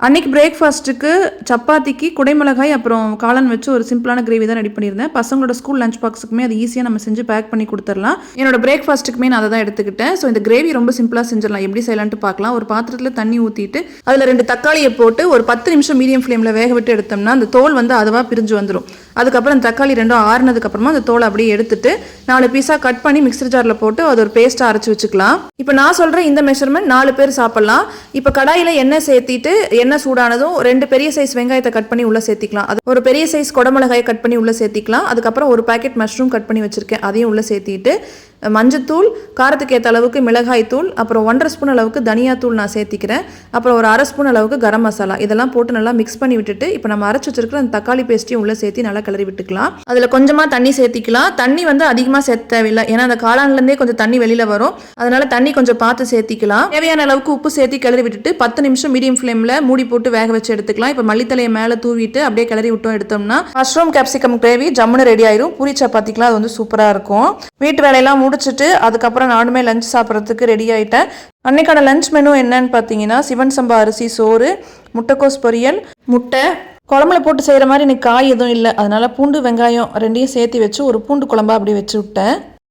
அன்றைக்கி பிரேக்ஃபாஸ்ட்டுக்கு சப்பாத்திக்கு குடைமிளகாய் அப்புறம் காளான் வச்சு ஒரு சிம்பிளான கிரேவி தான் ரெடி பண்ணியிருந்தேன். பசங்களோட ஸ்கூல் லஞ்ச் பாக்ஸுக்குமே அது ஈஸியாக நம்ம செஞ்சு பேக் பண்ணி கொடுத்துடலாம். என்னோட பிரேக்ஃபாஸ்ட்டுக்குமே நான் அதை தான் எடுத்துக்கிட்டேன். ஸோ இந்த கிரேவி ரொம்ப சிம்பிளாக செஞ்சிடலாம். எப்படி செய்யலான்ட்டு பார்க்கலாம். ஒரு பாத்திரத்தில் தண்ணி ஊற்றிட்டு அதில் 2 தக்காளியை போட்டு ஒரு 10 நிமிஷம் மீடியம் ஃப்ளேமில் வேக விட்டு எடுத்தோம்னா அந்த தோல் வந்து அதுவாக பிரிஞ்சு வந்துடும். அதுக்கப்புறம் அந்த தக்காளி 2 ஆறுனதுக்கப்புறமா அந்த தோலை அப்படியே எடுத்துட்டு 4 பீஸாக கட் பண்ணி மிக்சர் ஜாரில் போட்டு அது ஒரு பேஸ்ட்டாக அரைச்சி வச்சுக்கலாம். இப்போ நான் சொல்கிற இந்த மெஷர்மெண்ட் 4 பேர் சாப்பிட்லாம். இப்போ கடாயில் எண்ணெய் சேர்த்திட்டு எண்ணெய் சூடானதும் 2 பெரிய சைஸ் வெங்காயத்தை கட் பண்ணி உள்ள சேர்த்திக்கலாம். அது ஒரு பெரிய சைஸ் குடமிளகாயை கட் பண்ணி உள்ள சேர்த்திக்கலாம். அதுக்கப்புறம் ஒரு பாக்கெட் மஷ்ரூம் கட் பண்ணி வச்சிருக்கேன், அதையும் உள்ள சேர்த்திட்டு மஞ்சத்தூள், காரத்துக்கு ஏற்ற அளவுக்கு மிளகாய் தூள், அப்புறம் 1.5 ஸ்பூன் அளவுக்கு தனியாத்தூள் நான் சேர்த்திக்கிறேன். அப்புறம் ஒரு 1/2 ஸ்பூன் அளவுக்கு கரம் மசாலா இதெல்லாம் போட்டு நல்லா மிக்ஸ் பண்ணி விட்டுட்டு இப்போ நம்ம அரைச்சி வச்சிருக்கிற அந்த தக்காளி பேஸ்ட்டையும் உள்ள சேர்த்து நல்லா கிளறி விட்டுக்கலாம். அதில் கொஞ்சமாக தண்ணி சேர்த்திக்கலாம். தண்ணி வந்து அதிகமாக சேர்த்த தேவையில்லை, ஏன்னா அந்த காளான்லேருந்தே கொஞ்சம் தண்ணி வெளியில் வரும். அதனால தண்ணி கொஞ்சம் பார்த்து சேர்த்திக்கலாம். தேவையான அளவுக்கு உப்பு சேர்த்து கிளறி விட்டுட்டு 10 நிமிஷம் மீடியம் ஃப்ளேமில் மூடி போட்டு வேக வச்சு எடுத்துக்கலாம். இப்போ மல்லித்தலையை மேலே தூவிட்டு அப்படியே கிளறி விட்டோம் எடுத்தோம்னா மஷ்ரூம் கேப்சிகம் கிரேவி ஜம்முன்னு ரெடி ஆயிரும். பூரி சப்பாத்திக்கலாம் அது வந்து சூப்பராக இருக்கும். வீட்டு வேலையெல்லாம் முடிச்சுட்டு அதுக்கப்புறம் நானுமே லஞ்ச் சாப்பிட்றதுக்கு ரெடி ஆகிட்டேன். அன்னைக்கான லஞ்ச் மெனு என்னன்னு பார்த்தீங்கன்னா சிவன் சம்பா அரிசி சோறு, முட்டைக்கோஸ் பொரியல், முட்டை குழம்புல போட்டு செய்கிற மாதிரி எனக்கு காய் எதுவும் இல்லை, அதனால பூண்டு வெங்காயம் 2ஐயும் சேர்த்து வச்சு ஒரு பூண்டு குழம்பா அப்படி வச்சு விட்டேன்.